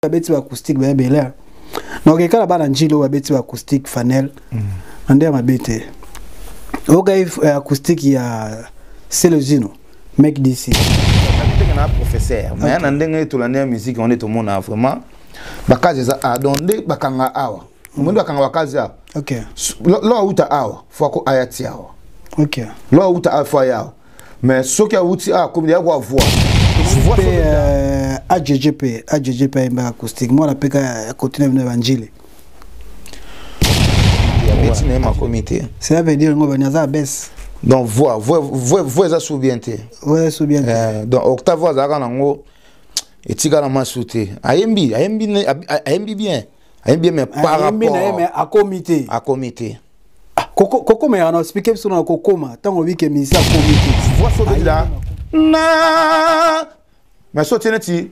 babeti acoustique ba bela donc ekala bana njilo babeti acoustique Fanel ande mabete oka acoustique ya Selezino mec d'ici un professeur mais na ndenge to la musique on est tout monde vraiment bakazi za adonde bakanga awa mundu bakanga bakazi awa OK lo uta awa fo ko ayati awa OK lo uta afa yawa mais ce qui a uti a comme ya voix AGGP mba acoustique moi la peka continuer na evangelie ya ma comité ça veut dire ngo banyaza baisse donc voix ça soubienté ouais soubienté donc octave voix za kana ngo etika na masute ayembi bien mais par rapport à comité Coco mais on a expliqué sur le Kokoma tant on vit que ministère comité voix sauver là na mais soteneti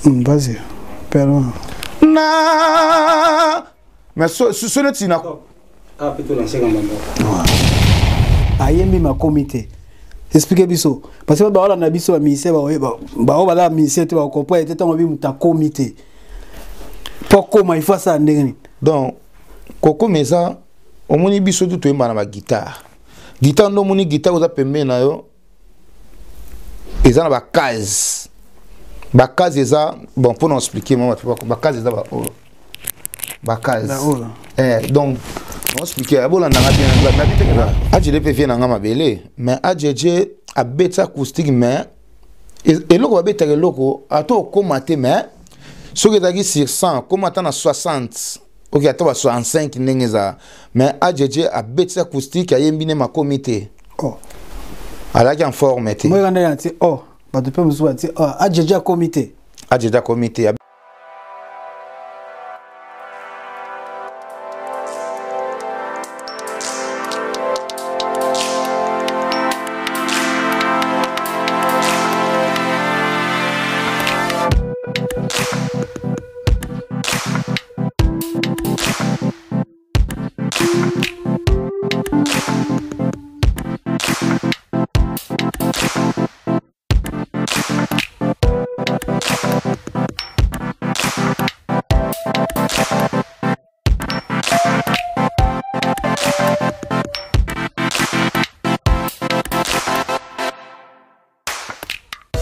vas-y pardon na mais soteneti na ah plutôt lancer comme ayembi ma comité expliquez biso parce que ba na biso ba ministère ba la ministère ba comprendre était tant on vit muta comité pourquoi il faut ça ndengeni donc Coco meza omoni biso tout emba na ba guitare no moni guitare oza pembe na yo eza na ba case eza bon pour nous expliquer moi ba case eza ba case donc on expliquer abola na bien na biteka ajele pe vient na mabele mais ajje a beta acoustique mais eloko ba beta eloko ato komate mais so que dagi sur 100 komata na 60 OK atoba 65 nengeza mais ajje a beta acoustique ayembine ma comité oh alaki en forme té moi ngana ti oh ba de pe musu ti oh ajje comité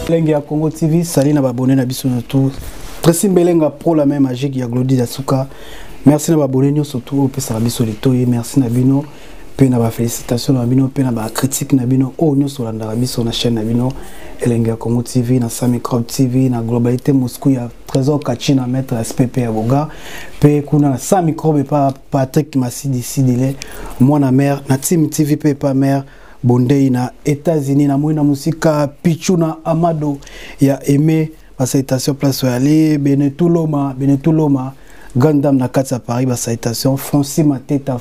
Lenga Congo TV, salut na abonné na biso na tout. Tracy Mbelenga pro la même magique ya Glody Dasuka. Merci na abonné nous surtout au pesa biso le toy. Merci na bino pe na ba félicitations na bino pe na ba critique na bino o nyo sur la biso na chaîne na bino Lenga Congo TV na Sami Crop TV na Globalité Moscou ya Trésor Kachina maître SPP ya Boga pe kuna na Sami Crop pa Patrick Masidi Sidile moi na mère na Team TV pe pa mère Bondei na États-Unis na mwina musika Pichuna Amado ya Aimé ba citation place aller Benetuloma Gandam na kati ya Paris ba citation Fonsi Mateta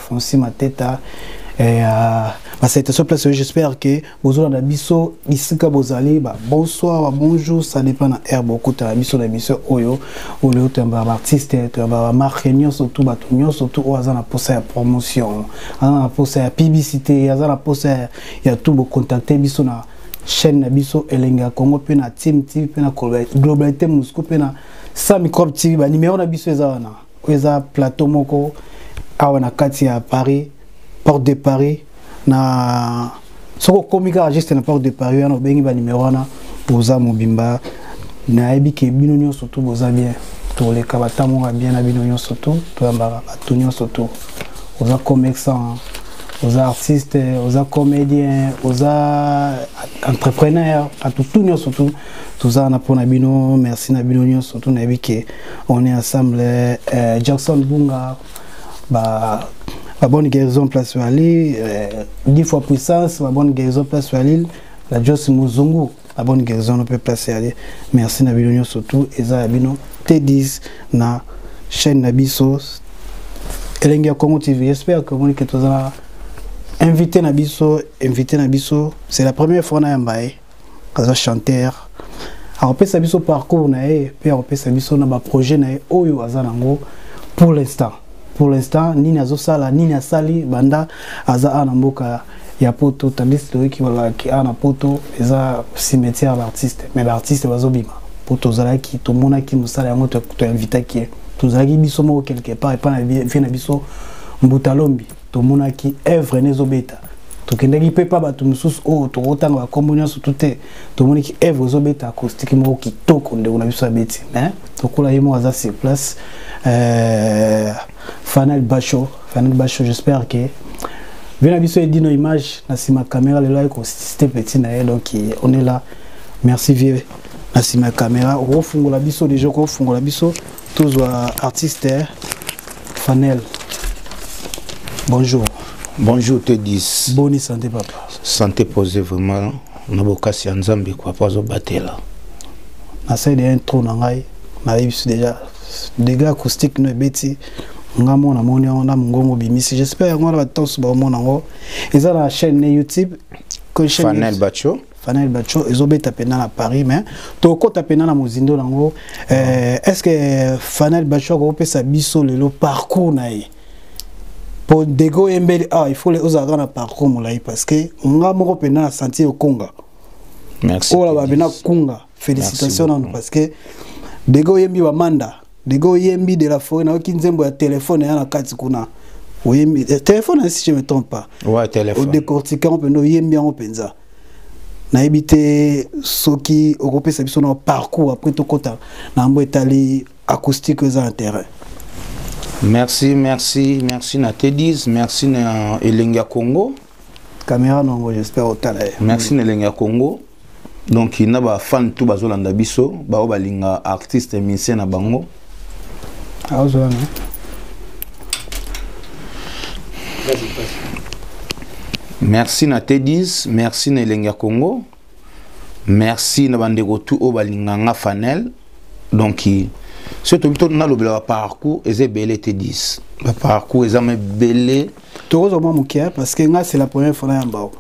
ba citation place j'espère que bozo na biso isika bozali ba bonsoir bonjour ça dépend na air beaucoup ta biso na biso oyo ole tamba ba artiste tamba ba marque surtout ba tunyo surtout ozana posa ya promotion ana posa ya publicité azana posa ya tout bo contacter biso na chaîne na biso Elenga Congo pe na Team TV pe na Globalité Moscou pe na Sami Crop TV ba numéro na biso eza plateau moko awa na kati ya Paris Porte de Paris na soko komika juste na Porte de Paris na bengi ba numéro na boza mobimba na ebike bino nyo surtout boza bien to le kabatamu bien na bino nyo surtout to ambara batunyo surtout oza commerçant oza artiste oza comédien oza entrepreneur à tout nyo surtout tout ça na pona bino merci na bino nyo surtout na ebike on est ensemble Jackson Bunga ba la bonne guérison place sur l'île 10 fois puissance la bonne guérison place sur l'île la Joss Muzungu la bonne guérison on peut placer aller merci na bino surtout eza bino T10 na chaîne na biso Elenga Congo TV j'espère que vous que tous invité na biso c'est la première fois na yambaye kaza chanteur a repé sa biso parcours na e puis a repé sa biso na ba projet na e oyo azanango pour l'instant nini azosala nini asali banda aza ana mboka ya poto tandis to ki wala ki ana poto eza cimetière l'artiste mais l'artiste bazobima pour tozalaki to mona ki musala yango to invita ki tozalaki biso mo quelque part et pas na vie na biso mbutalombi to mona ki œuvre nezobeta to kendaki pe pa bato mususu o to otanga ba kombonya so tuté to mona ki œuvre zobeta acoustique mo ki toko nde na biso abeti hein to kola yemo aza sur place Fanel Bacho j'espère que Vena biso et dino image na sima caméra le like c'était petit na donc on est là merci vieux na sima caméra au fungola biso déjà ko fungola biso tous artistes Fanel bonjour T10 bonne santé papa santé posée vraiment na bokasi ya nzambe quoi pas zo batela na sai de intro na ngai na biso déjà dégâts acoustiques no beti ngamo na moni on a mongongo bimisi j'espère ngora batos ba mona ngo eza la chaîne YouTube que Fanel Bacho ezobeta pena na Paris mais to kota pena na mozindo nango est-ce que Fanel Bacho ko pesa biso lelo parcours na ye pour dego embele il faut les ozaga na parcours molai parce que ngamo ko pena na sentir okonga merci ola ba bena kunga félicitations non parce que dego yembi wa manda Dego yembi de la forêt na okinzembo ya téléphone ya na kati kuna. Oyembi téléphone si je me trompe pas. Ouais, téléphone. Au décortiquer on peut no yembi en penza. Na ebité soki européen ça biso na parcours après to kota na mbo etali acoustique za intérêt. Merci na T10, merci na Elenga Congo. Caméra non j'espère au tala. Merci na Elenga Congo. Donc il na ba fan tout bazolanda biso, ba balinga artiste musicien na bango. Merci na T10, merci na Elenga Congo. Merci na bandeko tout o balinga nga Fanel. Donc surtout plutôt na le parcours et belé T10. Le parcours est jamais belé. Tout au moins parce que nga c'est la première fois na mbao.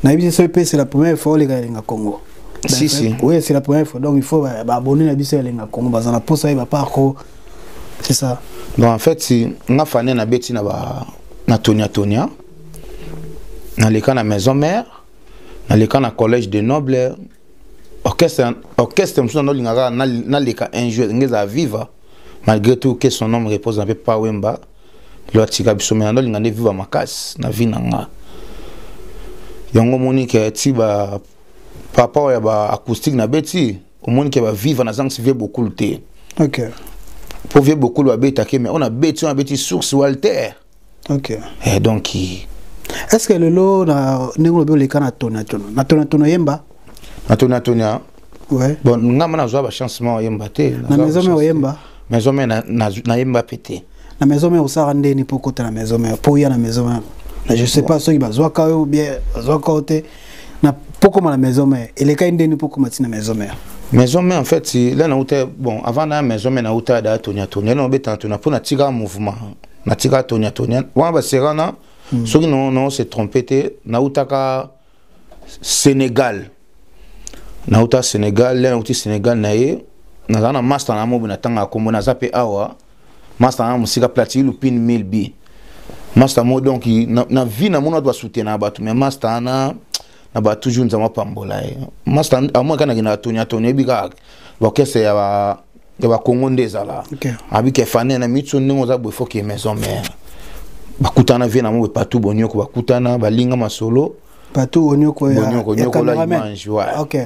Na biso c'est la première fois les Elenga Congo. Si. Oui, c'est la première fois. Donc il faut abonner à biso Elenga Congo parce que na posa va parcours. C'est ça. Donc en fait si nga Fanel na beti na Tonia na leka na maison mère na leka na collège de noble orchestre mso na lingaka na leka un jour ngeza viva malgré tout que son nom repose un peu pas wemba lo tika biso mais na lingane viva makasi na vie na nga yango monique tiba papa ya ba acoustique na beti o monique ba viva na zangi vie beaucoup te. OK. Pour vivre beaucoup de bêta mais on a bêti source Walter. OK. Et donc est-ce que le lot na nengo be le kana tona yemba na tonia ouais bon ngama na zo ba chancement yemba te na maison me yemba maison me na yemba pété na maison me osara ndeni pour côté na maison me pour ya na maison me je sais pas so bazwa ka ou bien bazwa côté na poko na maison me ele ka ndeni poko matina maison me maison me en fait si là na outé bon avant na maison me na outé da tonia non beta tona pour na tiga mouvement na tiga tonia wa ba serana ceux qui non se trompé na utaka Sénégal na uta Sénégal là uti Sénégal nae na na master na mo na tanga kombo na zape awa master na musika platine lupin 1000 bi master mo donc na vie na mona doit soutenir ba tout mais master na ba toujours nzama pambola master a moi kana na tonia bika ba kese ya ba Congo ndezala abi ke Fanel na mitso ningo za bo faut que maison mère bakutana vie na mo partout bonyoko bakutana balinga masolo partout onyoko ya l'image ouais. OK.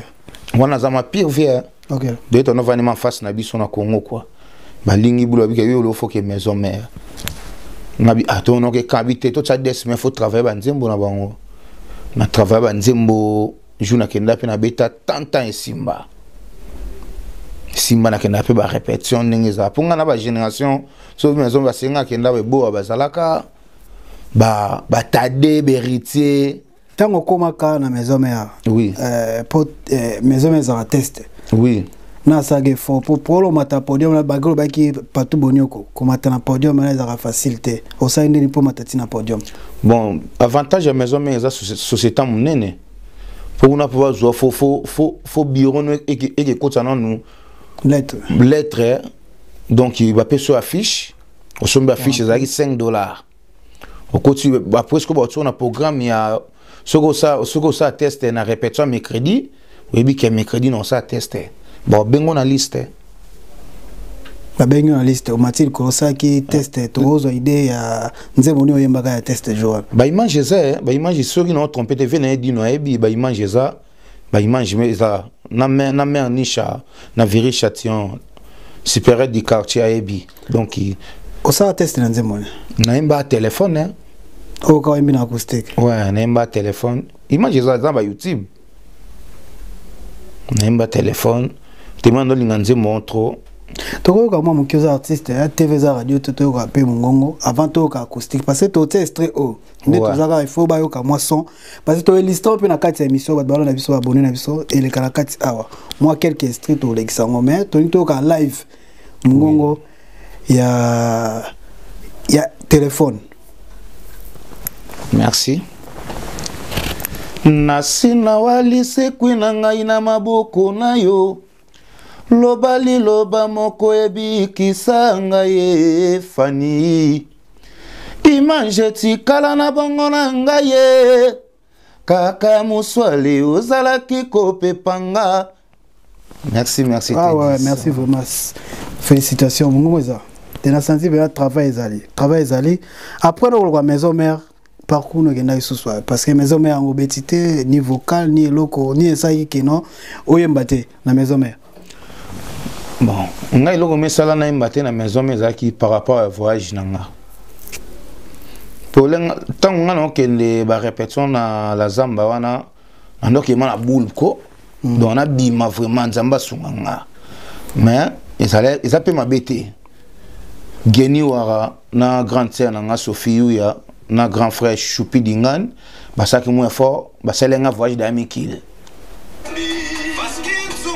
Wana za ma pire vie. OK. De to no vaniment face na biso na Congo quoi. Balingi bulo bika yo lo faut que maison mère. Nabi atono ke kabite to tsa des mais faut travailler ba nzembo na bango. Na travailler ba nzembo jouna kenda pe na beta tant et simba na kenda pe ba répétition ningeza ponga na ba génération so maison ba senga kenda be bo ba zalaka ba tade beritier tango komaka na maison mère oui pour maison mère za test oui na sage fo pour le mata podium na bagolo baki patu bonyoko komata na podium na za facilité au sein ni pour matati na podium bon avantage ya maison mère za société monene pour na pouvoir jouer faut bureau et que nous lettre donc il va payer sur affiche au sommet affiche ça $5 au côté après ce que on a programme il y a ce que ça teste na répétition mercredi oui bien que mercredi non ça teste bon bengo na liste ba bengo na liste o Mathilde Kolosaki test tozo idée ya nzembo ni oyembaka ya test jour ba image soki na trompé te vena di no ebi ba image eza na mère Nisha na Viri Chation supérieur du quartier ebi donc o ça test na nzembo na imba téléphone o ka imbi na acoustique ouais na imba téléphone image eza ba YouTube na imba téléphone demande linga nzembo trop tokoyoka mwa moki oza artiste ya tv za radio toyoka mpe mongongo avant toyoka acoustique parce que totia extrait o nde tozaka il faut bayoka mwa son parce que toelista mpe na kati ya émission bato balona biso babone na biso eleka na kati awa mwa quelques extrait tolekisa yango mais tolingi toyoka live mongongo ya téléphone. Merci. Nasina walise kwina ngai na maboko na yo lobali loba moko ebikisa ngai fani imanje tikala na bongo na ngai kaka muswali ozalaki kopepanga. Merci ah ouais merci vraiment félicitations mon ça tena senti bien travail ezali après le maison mère parcours no genda isuswa parce que maison mère en obésité ni vocal ni loko ni esai kino oyembate na maison mère. Bon, ngai loko mesala na mbate na maison mère qui par rapport à voyage nanga. Pour le temps ngana okende ba répétition na la zamba wana andoki mana boule ko donc na bima vraiment nzamba sunganga. Mais ils peut m'abêter. Geni wara na grande sœur nanga Sophie ya na grand frère Choupi Dingan basaki moins fort basalenga voyage d'amikil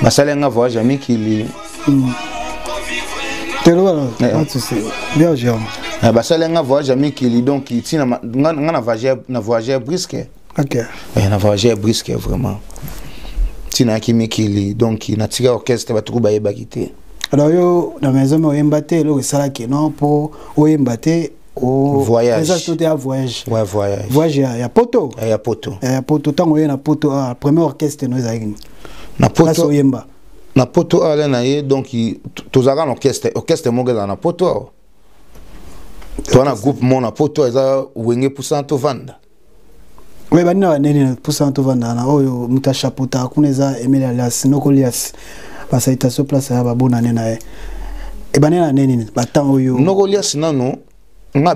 basalenga voyage d'amikil telo bien géant basalenga voyage d'amikil donc itina na voyage brisque OK na voyage brisque vraiment tina kimikili donc na tika orchestre batuku bayeba kité alors yo na maison mo yembate lo sala ke non pour oyembate au voyage voyage ouais voyage voyage ya poto ya poto tango na poto premier orchestre no ezaki na poto oyemba na poto ala na ye donc tozaka orchestre mongeza na poto to na groupe mon na poto eza wenge pusanto vanda we banina banene pusanto vanda na oyo mutashapota kuneza Emile Alias Nokolias basaita place ya babona nena e banena nene batang oyo Nokolias nano nga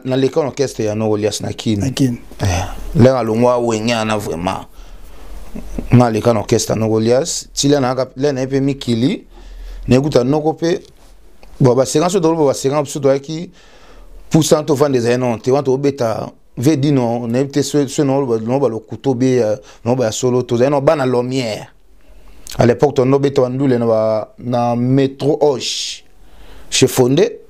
na l'école orchestre ya Nokolias na kin là longwa wenya na vraiment nga l'école orchestre Nokolias tila na pe mikili ne guta nokope bo ba séquence do ki pusanto vanda des non te want obeta ve di non ne te ce non ba lo couteau be non ba solo to no ba na lumière à l'époque on obeta wandule na métro Hoche chez Fondé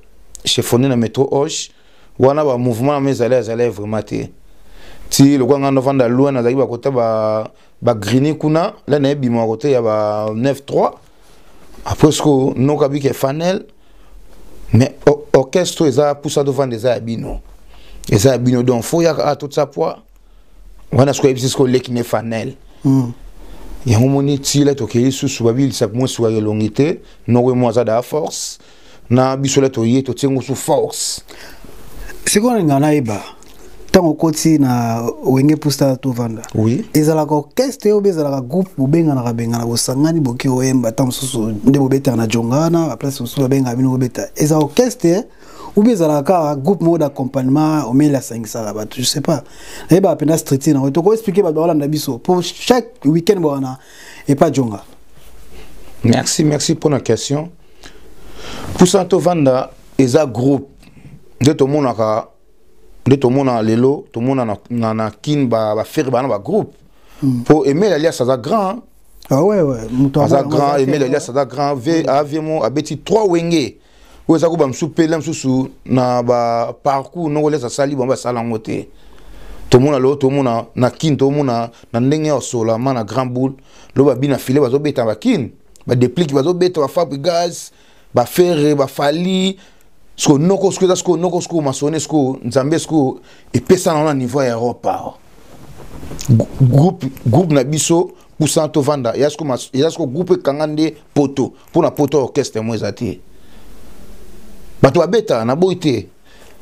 na métro Hoche wana ba mouvement mais allait vraiment te ti le kwa ngando vanda loi na zaki ba kota ba grini kuna la na bima côté ya ba 9-3 après ce que no kabike fanel mais orchestre eza poussa devant des abino donc faut ya à tout ça poids wana ce que c'est ce que lekine fanel ya ngomoni ti la to ke sous babil ça moi sur la longité no moi ça da force na bisola to yeto tsengo sous force siko ngana iba tango koti na wenge pusta to vanda oui ezala ko orchestre obezala ka groupe bobenga na kabengana bosangani boki oyemba tam susu nde bobeta na jongana a place susu benga bino bobeta ezala orchestre obezala ka groupe mode d'accompagnement au mela 500 ba je sais pas et ba pena street na to ko expliquer ba balanda biso pour chaque week-end bona et pas jonga. Merci pour la question. Pour Santo Vanda eza groupe de tout monde na lelo tout monde na kin ba faire ba na groupe pour aimer l'alias ça grand ah ouais ça grand aimer l'alias ça grand aviemo abeti 3 wenge où ça ko ba msupela msusu na ba parcours no lesa sali ba sala ngote tout monde lo tout monde na kin tout monde na ndenge o sola mana grand boule lo ba bina filet ba zo beta ba kin ba déplique ba zo beta ba fab gaz ba faire ba fali sko noko sko masone sko nzambe sko et pesa na niveau ya Europa groupe na biso poussant to vanda ya ce groupe kangande poto pour na poto orchestre moi zati bato beta na boité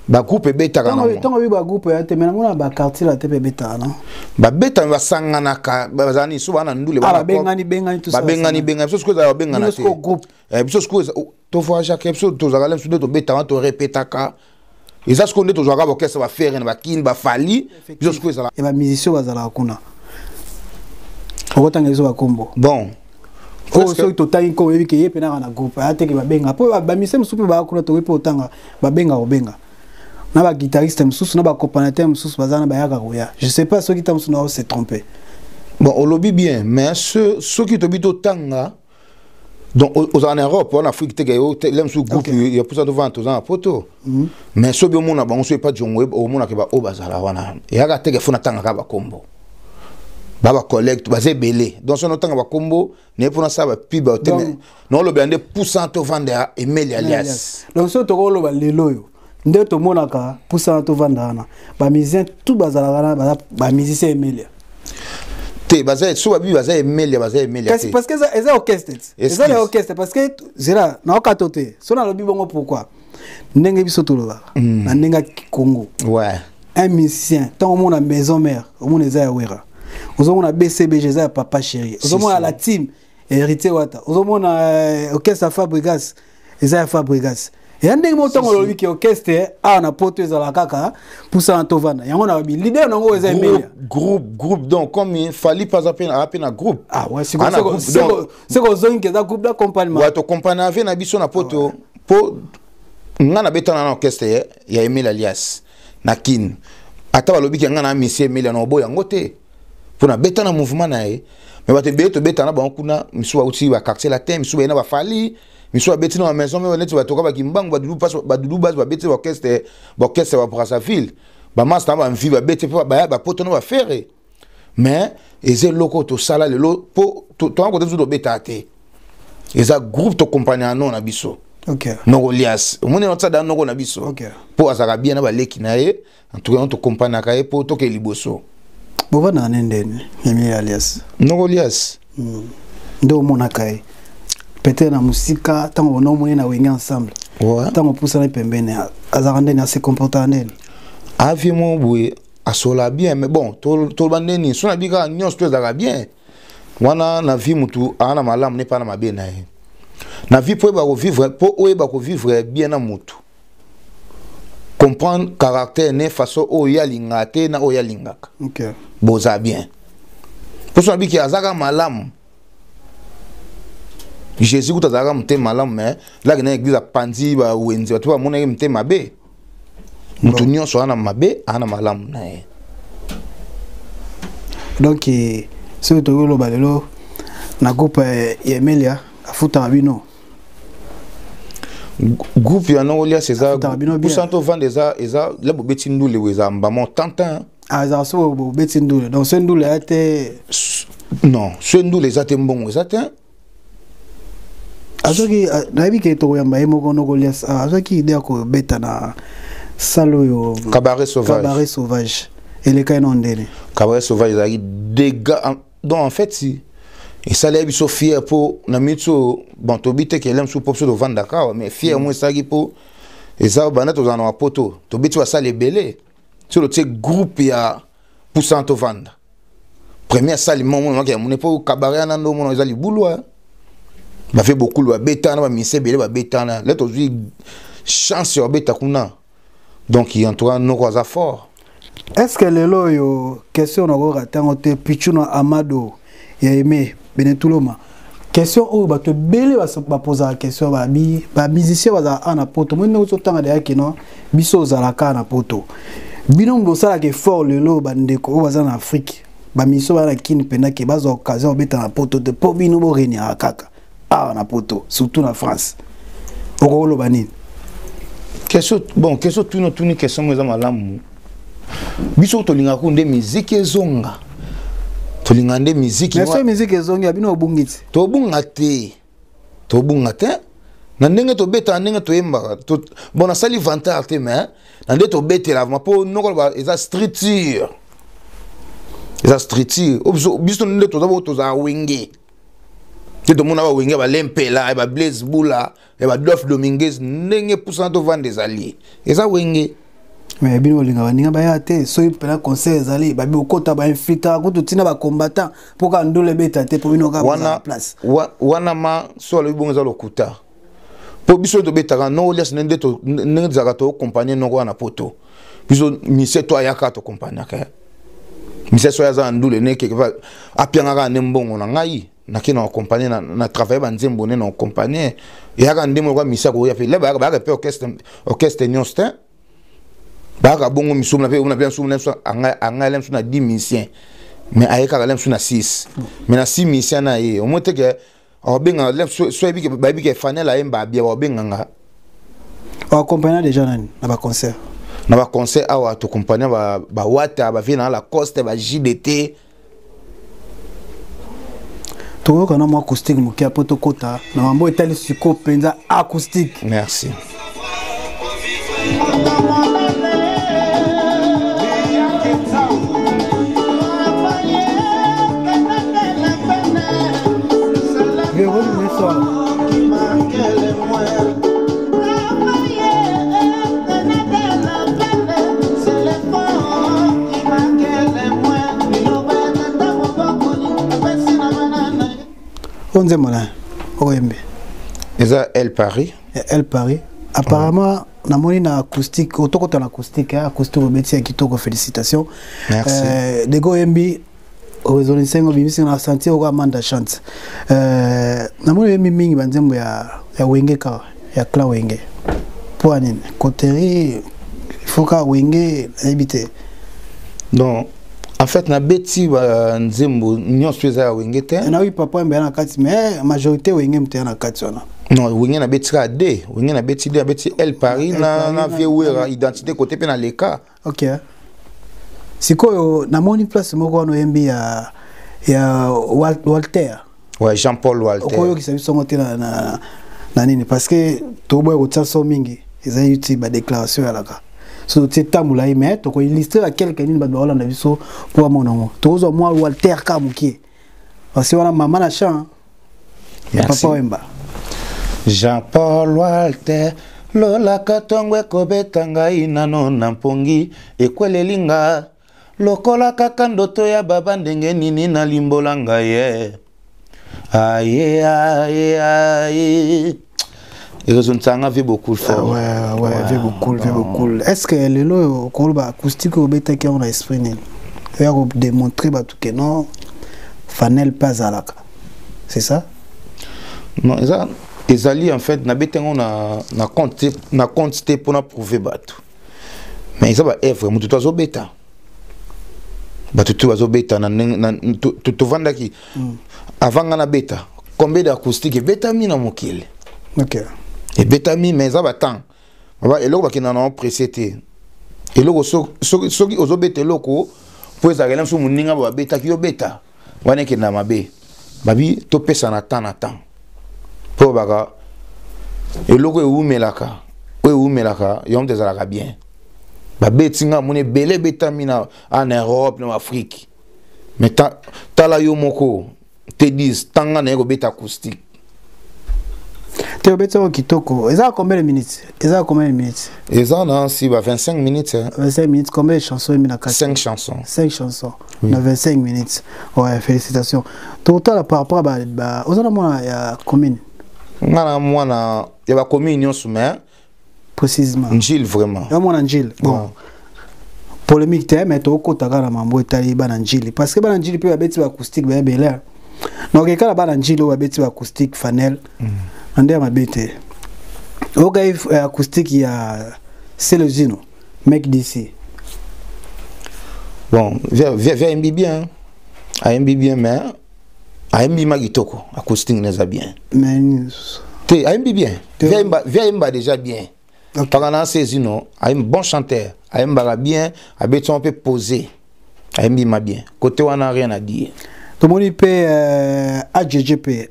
ba groupe beta kana tant ba groupe ya te mena mona ba quartier la te beta na ba beta ba sangana ka bazani so bana ndule ba bengani tout ça ba bengani biso ko za bengana te groupe biso ko to fois chaque episode to zagala so to beta to répétaka eza ce qu'on est to zagala orchestre ba faire na ba kin ba fali biso ko za et ba musicien bazala kuna okotanga ezo ba kombo bon ko so to tangi ko yebi ke yepena na groupe ate ke ba benga po ba musicien musupe ba kuna to wepo otanga ba benga obenga na ba guitariste mususu na ba accompagnateur mususu bazana ba yaka koya je sais pas ceux qui t'ont souvent se tromper bon on lobby bien mais ceux qui te bito tanga donc aux en Europe en Afrique te gayo l'aime sous groupe il y a pour ça devant tous en photo mais ceux bi mona ba on soit pas jongo au mona ke ba o bazala wana yaka te ke fona tanga ka ba kombo baba collecte basé belé donc son temps ba kombo ne pour ça ba pi ba teme non lo bende poussant to vendre Emeli alias donc so to lo ba lelo yo nde to monaka poussant to vendre na ba musicien tout bazala ba musicien Emeli te basé so ba bi basé Emeli parce que ça est orchestre c'est le orchestre parce que zera na okatote so na lo bi bongo pourquoi ndenge biso to lo ba na ndenga Congo ouais un musicien tant mon maison mère au monde eza wera on a BCBG za papa chéri on a la team hérité wata on a orchestre Fabrigas eza Fabrigas et ande mo tongo lobi ki orchestre a na poto eza la kaka pour ça antovana yango na bi leader nango eza Emeli groupe donc comme il fallait pas à peine groupe ah ouais c'est que zone que za groupe d'accompagnement ouais to compagnie avec na biso na poto po ngana betana na orchestre ya Emeli alias na kin ata balobi ki ngana monsieur Emeli na obo yango te pour na beta na mouvement na e mais ba te beto beta na ba kuna miso aussi ba quartier la thème miso na ba fali miso beti na maison mais net ba toka ba kimbangu ba dudu passe ba dudu base ba beti orchestre ba Brazzaville ba master ba mvi ba beti ba poto na ba faire mais eze loko to sala le lo po to ko to beta te eza groupe to compagnie non na biso OK no Elias moni no tsada no na biso OK po azaka bien na ba leki na e en tout cas to compagnie ka e po to ke liboso bova na nendeni Emeli alias no Elias ndo mona kai peut-être na musika tango no moni na wenga ensemble ouais tango poussa na pembene azarande na se comporter ndeni avi mo boué asola bien mais bon to bandeni so na bika nyos to zaka bien wana na vie mutu ana malam ne pa na mabe na e na vie po ba ko vivre bien na mutu comprendre caractère ne façon o ya lingate na o ya lingaka OK boza bien pour ça biki azaka malam Jésus kuta azaka mte malam mais là na église pandi ba wenzi watu ba mona mte mabe mutu nyonso ana mabe ana malam na e donc ce to lo balelo na groupe Emeli afuta bino groupe ya no Elias eza pour santo vendre eza la bobeti ndule weza mbamo tantan ah za so bobeti ndule donc ce ndule ate non ce ndule eza te mbongo eza te azoki na bi ke to yamba emo kono Elias azoki idea ko beta na salo yo cabaret sauvage et les canon ndene cabaret sauvage ezaki dégâts donc en fait si et ça les biso fier pour na mitso bon to bite que l'aime sous pop de Vandaka mais fier moi ça qui pour et ça bana to zana poto to bite wa ça les belé sur le groupe ya poussant to vanda première salle moment que mon pas cabaret na ndo mon ezali boulot ba fait beaucoup le beta na ba mise belé ba beta na là to chance sur beta kuna donc il entoure nos quoi fort est-ce que les loyo question na ko ratango te pichuno Amado ya aimé Benetuloma question o ba to belé ba poser la question ba musicien ba ana poto mo no to tanga de yakino biso za la kana poto bino ndo sala ke fort le lo ba ndeko o ba na Afrique ba miso ba na kin pena ke ba zo occasion beta na poto de po bino bo reni akaka na poto surtout na France o lo ba nini question bon question tout ni question mo za malamu biso to linga ko nde musique ezonga to linga nde musique mais so musique ezonga bino obungiti to bunga te na ndenge to beta ndenge to yemba to bon na sali vantar te mais na nde to beta la po noko ba eza structure eza structure biso nde toza wenge te to mona ba wenge ba lempela ba Blaise Bula e ba Dolph Dominguez ndenge poussant to vendre des alliés eza wenge mais bino linga baninga ba ya te so pela conseil ezali ba bi okota ba infiltra ko tina ba combattant pour ka ndole beta te pour bino ka ba place wana ma so le bonza lokuta pour biso to beta no les nende to nende zaka to compagnie no wana poto biso mise to ayaka to compagnie ka mise so ya za ndule ne ke va apianga ne mbongo na ngai na kina compagnie na travailler ba nzembo ne na compagnie yaka ndemo kwa mise ko ya fe le ba pe orchestre nyonste ba bongo misum na pe on a bien sum na anga lem na 10 musiciens mais ayeka lem na 6 mais na 6 musiciens na ye au moins te que obenga lem so ebi ke ba bi ke fanel a emba bia obenga nga o accompagner déjà na ba concert awa to accompagner ba wata ba vina la coste ba JDT to ko na mo acoustique mo ki apoto kota na mambo etali siko penza acoustique. Merci. Onze mona oyembe eza El Paris apparemment na moni na acoustique otokota na acoustique acoustique obeti ya kitoko félicitations. Merci. De go yembi ozoni sengo bimisi na sentir ko Amanda chante na moni yembi mingi banzembo ya wenge ka ya Cla Wenge pour nini Koteri faut ka wenge habiter donc en fait na beti ba nzembo nyonso eza ya wenge te na oui papa mbe na kati mais majorité wenge mte na kati wana non wenge na beti ka de wenge na beti de beti El Paris na viewera identité côté pe na leka. OK sikoyo na moni place moko wana yembi ya Walter ouais Jean-Paul Walter okoyo kisabi songo te na nini parce que to boy ko tsaso mingi eza YouTube ba déclaration ya laka so te tamula mais to ko illustrer à quelqu'un ni ba do na biso pour monongo to zo moi Walter Kamuki parce que wana mama na chan papa wemba Jean-Paul Walter lola katongwe kobeta ngai nano na mpongi ekwelelinga lokola kaka ndoto ya baba ndenge nini na limbola ngai aye aye aye ils ont tanga vu beaucoup fort. Ouais, vu beaucoup. Est-ce que le koloba acoustique obeta qui on a exprimé il va démontrer ba tout que non fanel pas alaka. C'est ça? Non, ils alliés en fait na betengo na quantité pour na prouver bato. Mais ils ba œuvre mutu to beta. Bato to beta na to vanda ki avant na beta. Combien d'acoustique beta mi na mokile. OK. Et betami mais ça va tant et là qui n'en ont précédé et là soki ozo beta loko pour ça relem so muninga ba beta ki yo beta wana ki na mabe babi to pesa na temps pour baka et loko e umelaka yom des alaka bien ba betinga mone belé betami na en Europe en Afrique mais ta la yo moko te disent tanga na go beta acoustique. Théobéto Kitoko, ils ont combien de minutes? Ils ont si 25 minutes. 25 minutes, combien de chansons? 5 chansons. 5 chansons. Oui. 25 minutes. Ouais, félicitations. Total par rapport à aux autres il y a commune. Moi il y a commune mais précisément. Gilles vraiment. Il y a Gilles. Bon. Polémique mais tu as un peu mambo Taliban Gilles parce que ban Gilles peut habiter acoustique bien bel. Donc quand la ban Gilles ou habiter acoustique fanel. Andé ma bête. Ok, acoustique il y a Célezino, mec d'ici. Bon, vers MB bien, à MB bien mais à MB magitoko acoustique n'est bien. Mais t'es à MB bien, vers MB déjà bien. Par exemple Célezino, a un bon chanteur, a MB bien, a béton un peu posé, à MB ma bien. Côté on n'a rien à dire. Tout le monde peut AGGP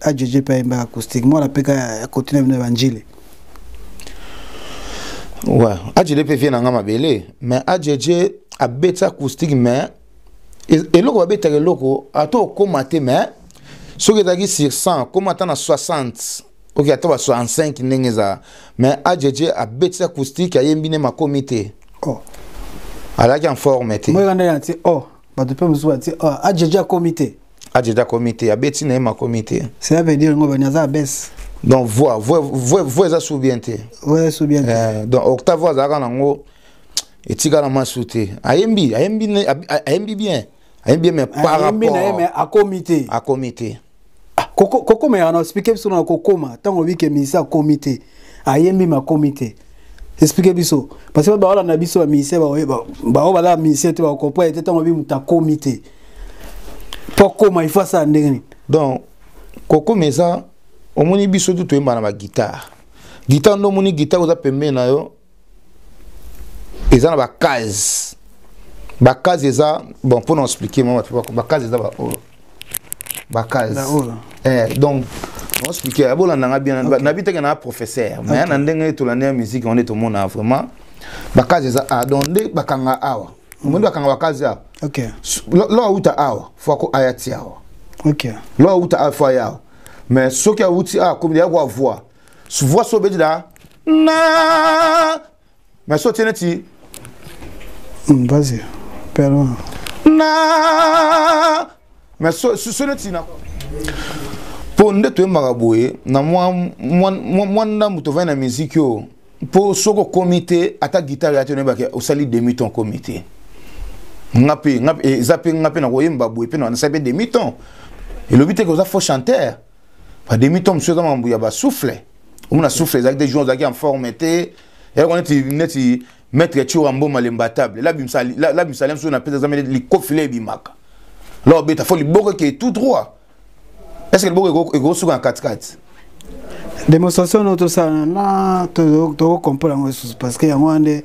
MB acoustique. Moi la PK continue de l'évangile. Ouais, AGGP vient en Gamabélé, mais AGG a bêta acoustique mais et loko babeta ke loko ato komate mais ce que tu sur 100 comme attend à 60 OK ato 65 ndengeza mais AJJ a beti acoustique ayembine ma comité oh ala qui en forme té moi ngana ti oh ba de pe musu ti oh AJJ comité AJJ comité a beti na ma comité ça veut dire ngo banyaza baisse donc voix ça soubienté ouais soubienté donc octave voix za kana ngo etika na masute ayembi bien mais par rapport mais à comité Coco mais on explique sur na kokoma tant on vit que ministère comité ayembi ma comité expliquer biso parce que ba na biso ba ministère ba la ministère ba comprendre était tant on vit muta comité pourquoi il faut ça ndengeni donc Coco mais ça au moni biso tout to na ba guitare no moni guitare oza pembe na yo eza na ba case eza bon pour nous expliquer moi ba case eza ba case donc on expliquer abola nanga bien na bitaka na professeur mais na ndenge to la musique on est tout monde vraiment ba case eza donc de bakanga awa monde bakanga ba case awa OK lo uta awa faut ko ayati awa OK lo uta afa ya mais ce qui a uti a comme ya voix so be da na mais so teneti vas-y pardon na mais ce n'est pas pour ndeto maraboye na moi muto va na musique yo pour soko comité ata guitare ya tene ba ke osali demi-ton comité ngapi zape ngapi na koyemba boye pe na sape demi-ton et le but est que ça faut chanter pas demi-ton monsieur dans mambu ya ba souffle on a souffle avec des joueurs qui en forme était et on est mettre tu ambo malemba table là bimsalem so na peut examiner les kofile bimaka là beta faut le boko qui est tout droit est-ce que le boko est gros sur en 4x4 démonstration auto ça na to comprendre parce que yango ande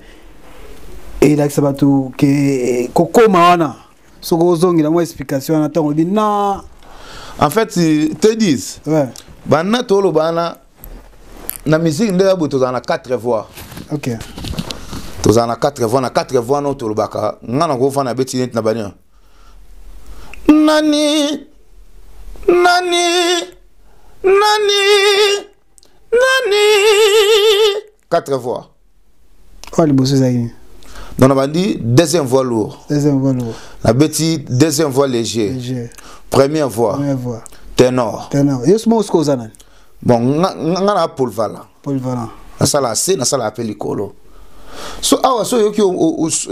et là ça va tout que kokoma wana so gozongi la mo explication na tango bina en fait te disent ouais bana to lo bana na musique ndeya boto za na 4 voix OK toza na 4 voix no to baka ngana ko fana beti net na bania nani 4 voix quoi le boss zaini donc on a dit deuxième voix lourd la beti deuxième voix léger première voix ténor yes mo sko zana bon ngana polyvalent na sala C na sala appel likolo so awa so yoki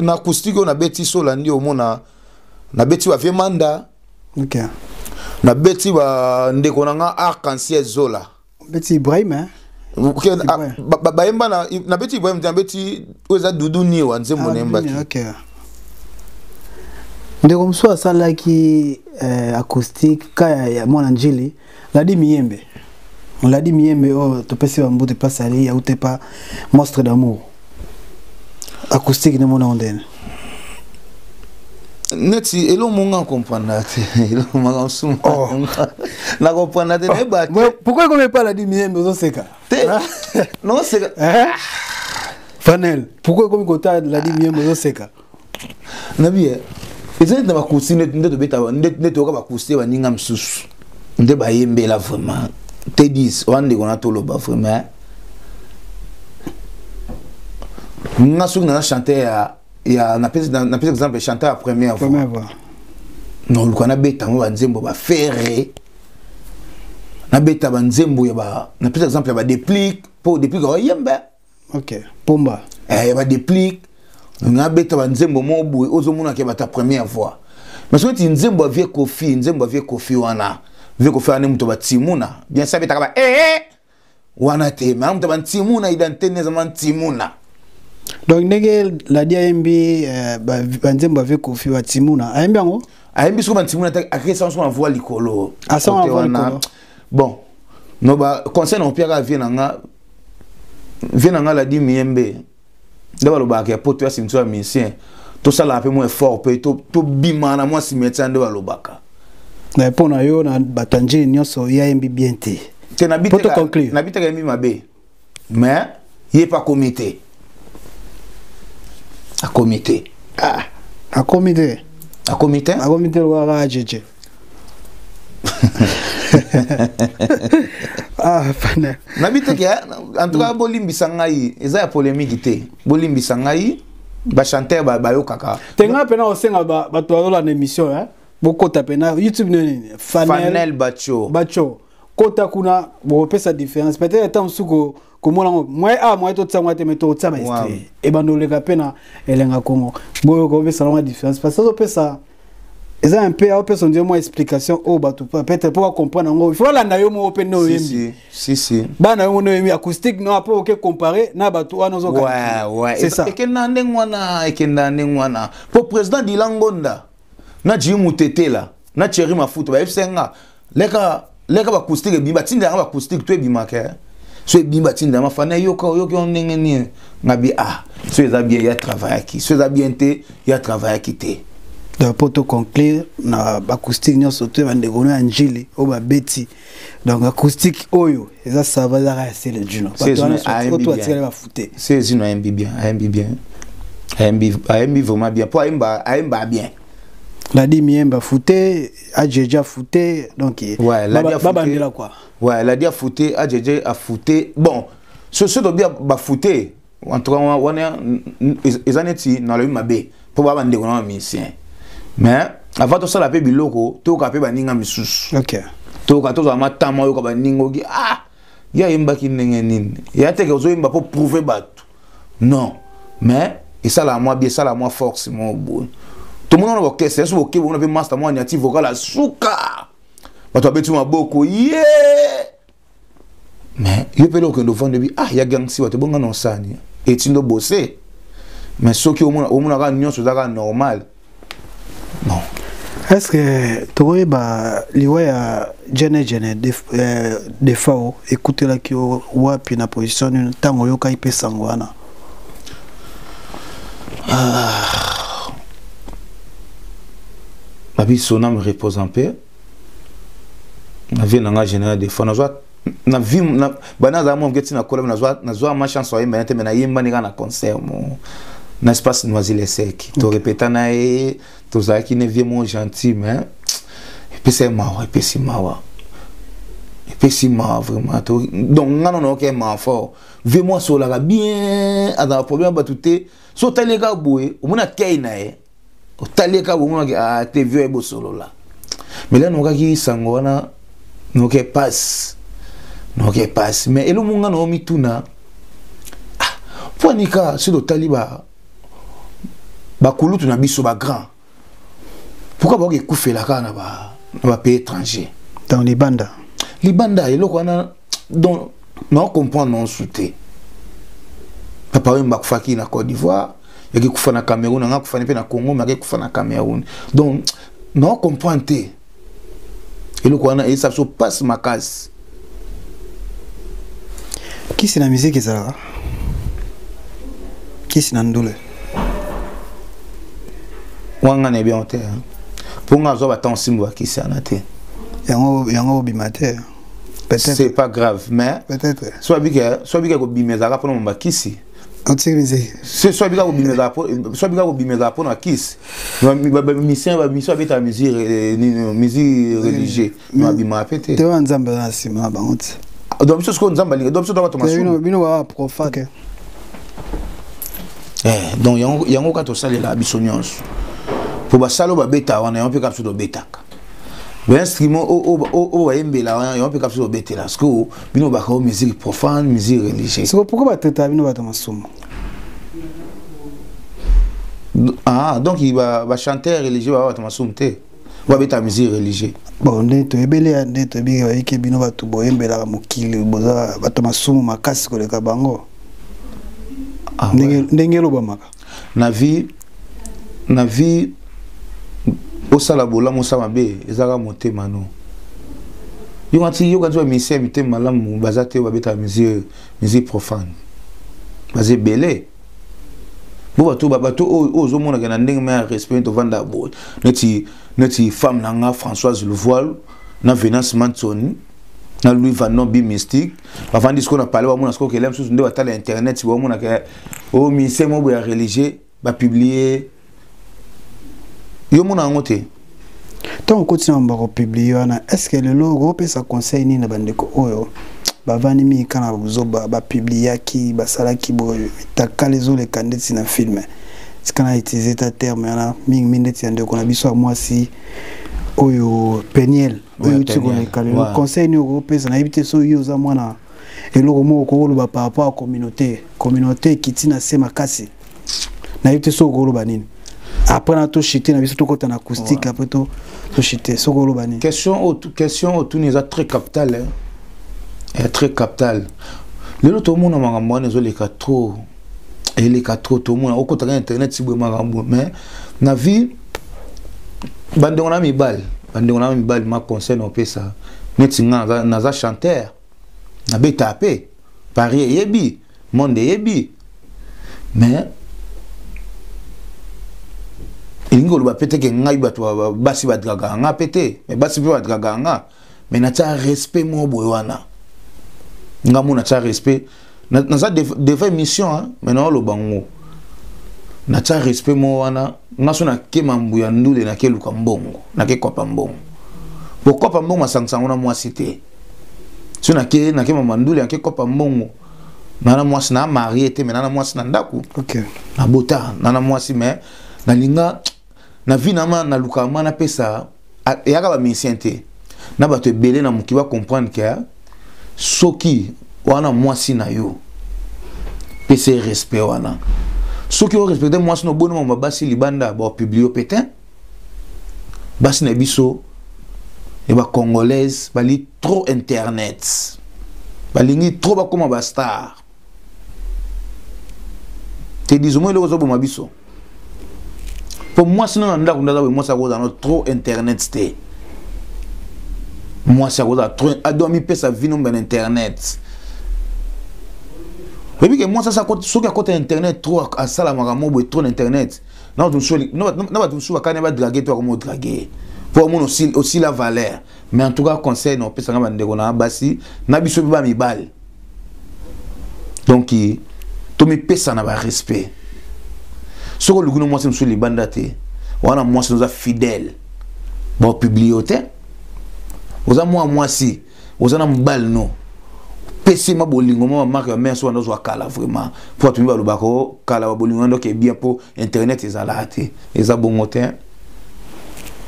na acoustique na beti so landi o mona na beti wa Vemanda OK na beti wa ndeko nanga arc-en-ciel zola beti Ibrahim hein OK ba yemba na beti Ibrahim na beti oza dudu ni wa nzembo nemba OK ndeko mso sala ki acoustique kaya ya mwana njili ladi miyembe on l'a dit miyembe oh to pesi ba mbude pas ali ya utepa monstre d'amour acoustique ne mona ondene neti elo monga comprendre elo monga suma na comprendre te ba pourquoi comme pas la dit miyembe zo seka non seka Fanel pourquoi comme kota la dit miyembe zo seka na bien ezali na ba kusine ndeto beta ndeto ka ba kusine ba ninga msusu nde ba yembe la vraiment te dis on est on lo ba vraiment nga sou na chanter ya na pese exemple chanter à première voix non le kona beta mo banzembo ba ferré na beta banzembo ya ba na pese exemple ba déplique pour déplique o yembe OK pomba ya ba déplique na beta banzembo mo boy ozomuna ke ba ta première voix mais so ti nzembo avec kofi wana vie ko faire muto batimuna bien ça beta ba wana te mais muto batimuna identité nezama timuna donc ndenge la DMB banzembo avec kofi batimuna ayembi ngo ayembi so batimuna ta akesa so na voix likolo bon no ba conseil on pierre vient nga la di miembe ndaba lo ba ke poto ya simtwa musicien to sala pe mo effort pe to bimana mo simetia ndaba lo baka na pona yo na batanji nyonso ya yembi bien te na bita yembi mabe mais il est pas comité à comité A comité? A comité wara jeje. Ah, pana. Nabite que en tout cas bolimbisa ngai, eza ya polémique té. Bolimbisa ngai ba chanter ba yo kaka. Tenga pena osenga ba to la émission hein. Boko tapena YouTube nini Fanel Bacho. Bacho. Kota kuna bo pesa différence. Peut-être tant suko komona moi to tsangwa te meto tsama estre. E bandole ka pena elenga kongo. Bo ko pesa la différence parce que ça pesa eza un peu a son moi explication au batu peut-être pour comprendre ngo il faut la na yo mo open no yemi. Si. Bana yo no yemi acoustique non pas OK comparer na batu wana zo ka. Ouais. C'est ça. Et kenda ndengwana. Pour président Dilangonda. Na jimu tete la. Na cheri mafuta ba fsenga. Leka ba acoustique bimba tinda ba acoustique to bimba ke. So bimba tinda ma fana yo ndenge ni. Ngabi so eza bien ya travail qui. So eza bien te ya travail qui te. Donc pour te conclure na acoustique nyo surtout bande gono anjili o ba beti. Donc acoustique oyo eza ça va la c'est le juno. C'est une AMB bien. AMB vraiment bien. Pour AMB bien. La dit miemba fouté, adjeja fouté, donc ouais, la dia fouté quoi. Ouais, la dia fouté, adjeja a fouté. Bon, ce doit bien ba fouté. En tout cas, on est les années dans le mabé pour ba bande gono musicien. Mais avant tout ça la pe biloko, to ka pe ba ninga misusu. OK. To ka to za matama yo ka ba ningo gi ya imba ki ndenge nini. Ya te ke zo imba pour prouver batu. Non. Mais et ça la moi bien ça la moi force mon bon. Tout le monde a orchestre, c'est OK, on a fait master moi natif vocal à souka. Ba to betu maboko yeah. Mais il peut le que nous vend depuis ya gang si ba te bonga non sani. Et tindo bosser. Mais ce qui au monde a union sur ça normal. Non. Est-ce que tu vois liwe ya jene de fao écouter la ki wapi na position une tango yoka ipe sangwana. Ma vie son âme repose en paix. Ma vie n'a général des fois na vie na bana za mo ngeti na kola na zo ma chance wa yemba na yemba ni kana concert mo na espace Noisy Sec to répéter na to za ki ne vie mon gentil mais et puis c'est mawa vraiment donc ngano no ke ma fort vie moi so la bien ada problème batute so talega boye o mona kei na o talega bo mona te vieux e bo solo là mais là no ka ki sango wana no ke passe mais elo munga no mituna ponika c'est le taliba ba kulutu na biso ba grand pourquoi ba ke kufela kana ba pays étranger dans les bandes eloko wana donc non comprendre non souté papa wemba kufaki na Côte d'Ivoire yaki kufa na Cameroun nga kufa na Congo ma kufa na Cameroun donc non comprendre te eloko wana et ça se passe ma case qui c'est la musique ça qui c'est ndule wanga ne bien te pour nga zo ba temps simba qui c'est na te yango bimate peut-être c'est pas grave mais peut-être soit bika ko bimeza ka pona mbakisi c'est soit bika ko bimeza pona kisi mission beta musique religieuse ma bima pété te nzamba na sima bangote donc ce qu'on nzamba donc ce doit tomber bino wa profane donc yango ka to salela bisonyos pour ba salo ba beta wana on peut capture do betaka ben instrument o yembela on peut capture do betela parce que bino ba ko musique profane musique religieuse c'est pourquoi ba teta bino ba tamasumo donc il va chanter religieux ba tamasumo te ba beta musique religieuse bon ndeto ebele ndeto biga yeke bino ba to boyembela mokili boza ba tamasumo makasi ko le kabango ndenge lo bamaka na vie au salabola mo samabe ezaka motema no yo kanti mission mitema malamu bazate ba beta musique profane bazé belé bo bato ozo mona kana ndenge me respect to vanda bo neti femme nanga Françoise Levoile na Venance Manson na Louis Vanon bi mystique avant disco na parler wa mona sko kelem sous nde watala internet wa mona ke o mission mo ya religieux ba publier yo mona ngote tant on continue à publier est-ce que le logo peut ça conseil ni na bandeko oyo bavani mi kana buzoba ba publier ki basala ki boyo takalezo les candidats na film c'est quand a utilisé ta terme yana mingi minute ya ndeko na biso moi si oyo peniel oyo tiko na kale le conseil ni européen ça na éviter so yo za mwana et logo mo ko lo par rapport à communauté qui tina sema kasi na éviter so ko lo banini après na to chiter na biso to kota na acoustique après to chiter so ko lo banini question autour n'est très capital est très capital le lot au monde makambo ne zo les trop et les quatre tout le monde au côté internet si vous makambo mais na vie bandona mi bal ma conseil on peut ça netinga na chanteur na betapé Paris yebi monde yebi mais ingolo ba pété que ngai ba to basi ba draga nga pété mais basi ba draga nga mais na ta respect mo boywana nga mo na ta respect na ça de mission hein mais non lo bango na ta respect mo wana nga so na ke mambu ya ndule na ke luka mbongo na ke kopa mbongo kopa mbongo masangsango na moi cité so na ke mama ndule na ke kopa mbongo na moi na marié te mais na moi na ndaku OK na bota na moi si mais na linga na vie na luka mana pesa ya ka ba misiente na ba te belé na mukiba comprendre que soki wana moi si na yo pese respect wana soki o respecter moi si no bono ma basi libanda ba publier pétain basi na biso et ba congolaise bali trop internet balingi trop ba comme ba star te disons le zo ma biso pour moi sinon on ndaku moi ça cause dans trop internet c'était moi ça cause trop adomi pesa vino ben internet oui que moi ça coûte ce qui a côté internet trop à ça la magambo trop internet non tu souris non pas tu souris quand on va draguer toi comme draguer pour moi aussi la valeur mais en tout cas conseil non pesa ngamba ndeko na basi na biso ba mi bal donc to mi pesa na ba respect ce que le gouvernement moi c'est sur les bandaté wana moi c'est nous fidèle bon bibliothèque oza moi si oza na mbal no pesi ma bolingo ma marque mais so ndo zo kala vraiment pour tu ba lobako kala bolingo ndo ke bien pour internet ezalate eza bongote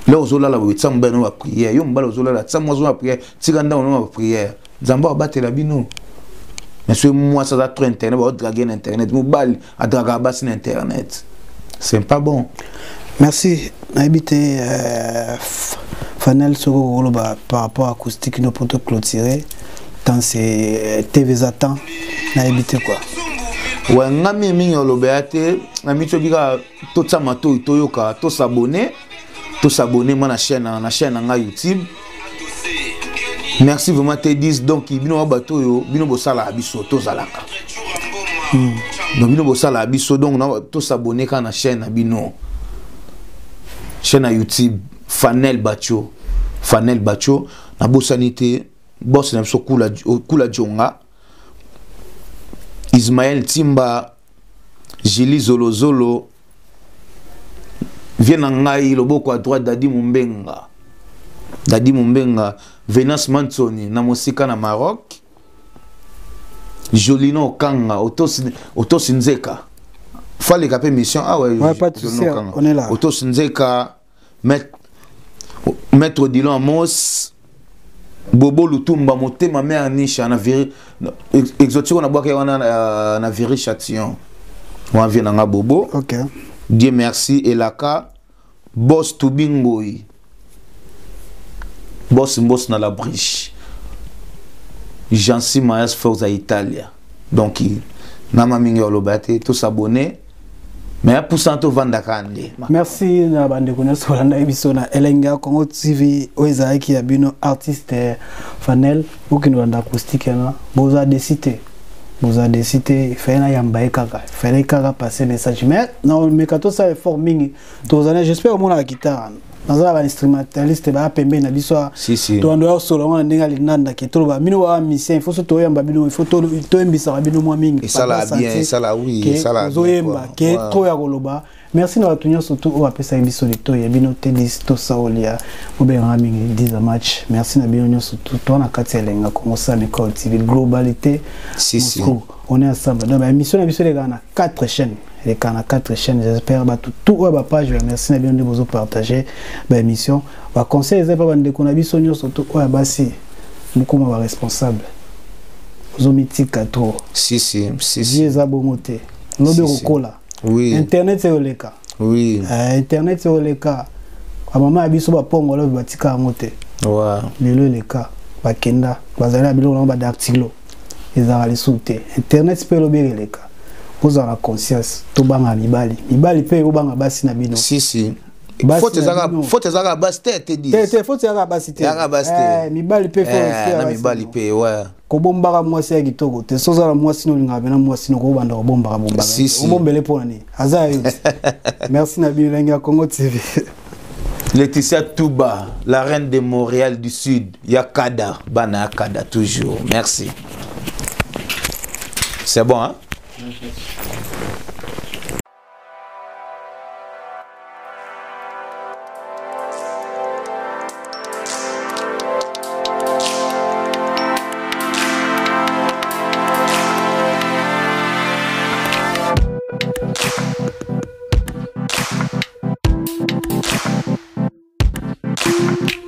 là ozola la witsamba no ba prière yo mbala ozola la tsamo zo ba prière tikanda no ba prière zamba batela bino mais ce moi ça trop internet ba draguer internet mobile a draga bas sur internet c'est pas bon. Merci. Habité Fanel Soro par rapport à acoustique nous pour te clôturer. Tant c'est TV Zatan. Habité quoi. Ouais, ngami mingi olobeate, ngami tobika to tsamato itoyoka, to s'abonner moi na chaîne na YouTube. Merci vraiment te dis donc bino bato yo, bino bosala biso to zalaka. Donc bino bosala biso donc na to s'abonner ka na chaîne na bino. Chaîne à YouTube Fanel Bacho na bosanité boss na so kula jonga Ismaël Timba Jili Zolo vient ngai loboko à droite Dadi Mumbenga Venance Mantoni na musika na Maroc Jolino Kanga Otosinzeka fallait capter mission ouais pas de souci on est là Otosinzeka maître Dilon Amos Bobo Lutumba motema mère Nisha na viri exotique on a boire na viri châtillon on vient na Bobo OK Dieu merci Elaka boss Tubingoi boss na la briche Jansi Maes Forza Italia donc nama mingi olobate tout s'abonner mais pour ça to vanda kande merci na bande kona solanda ebisona Elenga Congo TV oza ki ya bino artiste Fanel okino wanda acoustique na boza décité fena yamba ekaka fena kaka passer message mais non mais quand ça effort mingi tozana j'espère au moins la guitare naza ba instrumentaliste ba pembe na biso si to ndo solo wana ndinga linanda ke to ba mino wa musicien il faut se to yamba bino il faut to embisa ba bino mwa mingi ça la bien ça la oui ça la zoyemba ke to ya koloba merci na tunya surtout o apesa biso lito ya bino te listo saolia o be ramingi 10 match merci na bino surtout toi na katelenga comme ça Mikol TV globalité si on est ensemble donc émission na biso les gars na 4 chaînes les gars na 4 chaînes j'espère ba tout ba page merci na bino de vous partager ba émission ba conseil za ba bande ko na biso surtout o basi mukuma ba responsable zomitika trop si za bongote lobe rokola oui internet c'est le cas oui internet c'est le cas a maman abiso ba pongo lobe batika ngote wa lelo le cas bakenda bazala biloko ba dactylo ezala le soute internet peut lobe le cas vous avez la conscience to banga mibali pe o banga basi na bino si Faut ezaka basi te dit. Faut ezaka basi te. Mibali pe faut na mibali pe ouais. Ko bombaka mwasi ya kitoko te soza la mwasi no linga bena mwasi no ko banda ko bombaka o bombele pona ni aza yo. Merci na bilenga Congo TV. Laetitia Touba, la reine de Montréal du Sud, Yakada, Bana Yakada toujours. Merci. C'est bon hein? Thank you.